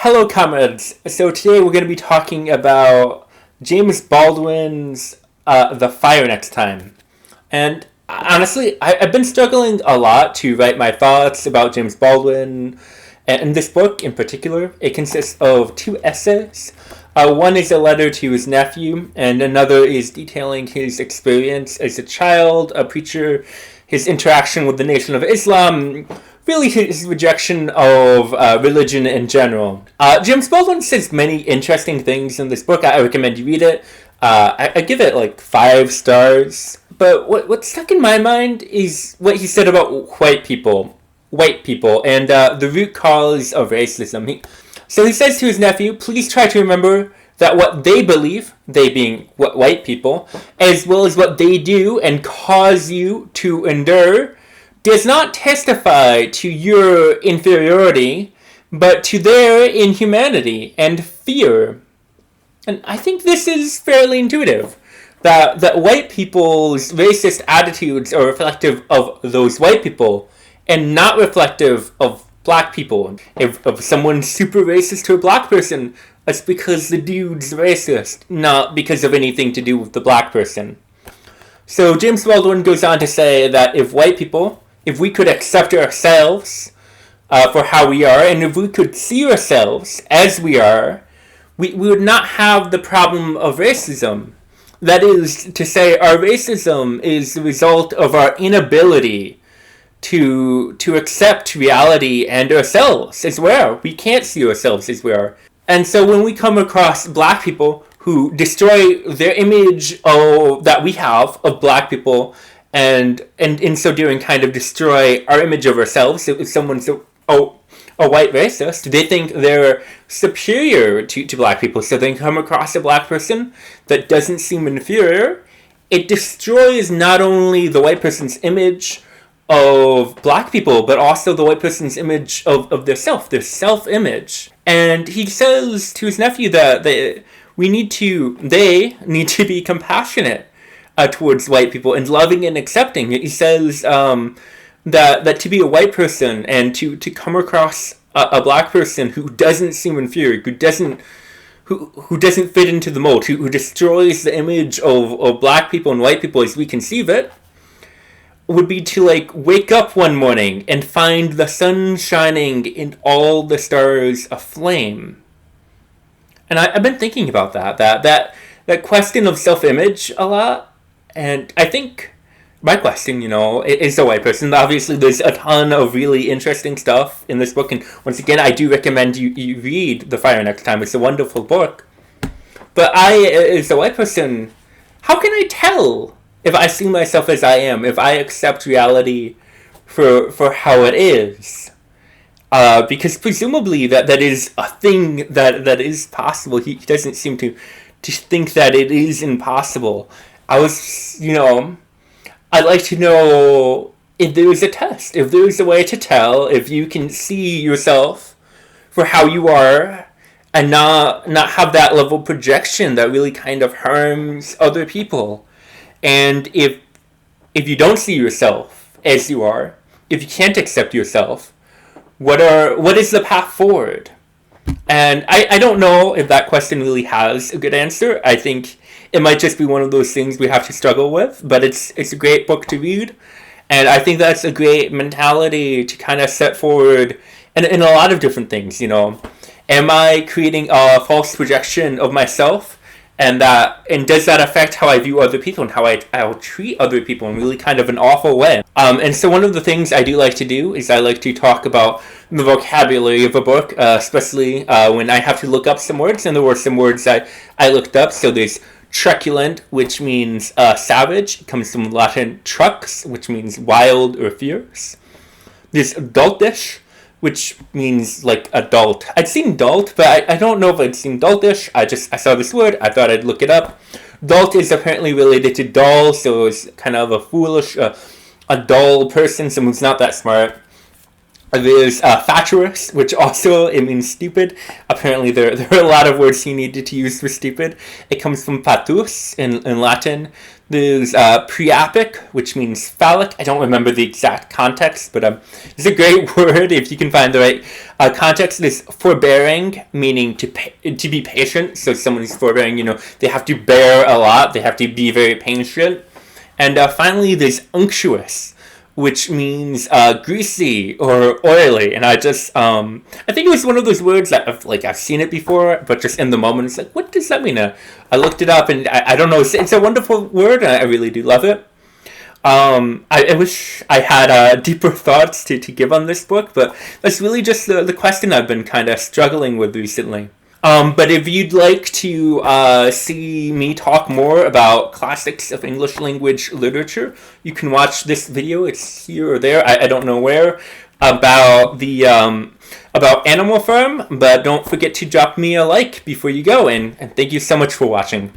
Hello, comrades. So today we're going to be talking about James Baldwin's The Fire Next Time. And honestly, I've been struggling a lot to write my thoughts about James Baldwin. And this book in particular, it consists of two essays. One is a letter to his nephew, and another is detailing his experience as a child, a preacher, his interaction with the Nation of Islam, really his rejection of religion in general. James Baldwin says many interesting things in this book. I recommend you read it. I give it like 5 stars. But what stuck in my mind is what he said about white people. And the root cause of racism. So he says to his nephew, please try to remember that what they believe, they being white people, as well as what they do and cause you to endure, does not testify to your inferiority, but to their inhumanity and fear. And I think this is fairly intuitive. That white people's racist attitudes are reflective of those white people and not reflective of black people. If someone's super racist to a black person, that's because the dude's racist, not because of anything to do with the black person. So James Baldwin goes on to say that if we could accept ourselves for how we are, and if we could see ourselves as we are, we would not have the problem of racism. That is to say, our racism is the result of our inability to accept reality and ourselves as we are. We can't see ourselves as we are. And so when we come across black people who destroy their image that we have of black people, and in so doing kind of destroy our image of ourselves, if someone's a white racist, they think they're superior to black people. So they come across a black person that doesn't seem inferior. It destroys not only the white person's image of black people, but also the white person's image of their self-image. And he says to his nephew that they need to be compassionate towards white people and loving and accepting. He says that to be a white person and to come across a black person who doesn't seem inferior, who doesn't fit into the mold, who destroys the image of black people and white people as we conceive it, would be to like wake up one morning and find the sun shining and all the stars aflame. And I've been thinking about that question of self-image a lot. And I think my question, is a white person. Obviously, there's a ton of really interesting stuff in this book. And once again, I do recommend you read The Fire Next Time. It's a wonderful book. But I, as a white person, how can I tell if I see myself as I am, if I accept reality for how it is? Because presumably that is a thing that is possible. He doesn't seem to think that it is impossible. I'd like to know if there is a test, if there is a way to tell if you can see yourself for how you are and not have that level of projection that really kind of harms other people. And if you don't see yourself as you are, if you can't accept yourself, what is the path forward? And I don't know if that question really has a good answer. I think it might just be one of those things we have to struggle with, but it's a great book to read. And I think that's a great mentality to kind of set forward in a lot of different things, Am I creating a false projection of myself? And does that affect how I view other people and how I'll treat other people in really kind of an awful way? And so one of the things I do like to do is I like to talk about the vocabulary of a book, especially when I have to look up some words. And there were some words I looked up. So there's truculent, which means savage. It comes from Latin trux, which means wild or fierce. There's adultish, which means like adult. I'd seen dolt, but I don't know if I'd seen doltish. I saw this word. I thought I'd look it up. Dolt is apparently related to dull, so it's kind of a foolish, a dull person, someone who's not that smart. There's fatuous, which also it means stupid. Apparently, there are a lot of words he needed to use for stupid. It comes from fatus in Latin. There's priapic, which means phallic. I don't remember the exact context, but it's a great word if you can find the right context. There's forbearing, meaning to be patient. So someone who's forbearing, they have to bear a lot. They have to be very patient. And finally, there's unctuous, which means greasy or oily. And I think it was one of those words that I've seen it before, but just in the moment, it's like, what does that mean? I looked it up, and I don't know. It's a wonderful word, and I really do love it. I wish I had deeper thoughts to give on this book, but that's really just the question I've been kind of struggling with recently. But if you'd like to see me talk more about classics of English language literature, you can watch this video. It's here or there. I don't know where, about the about Animal Farm. But don't forget to drop me a like before you go. And thank you so much for watching.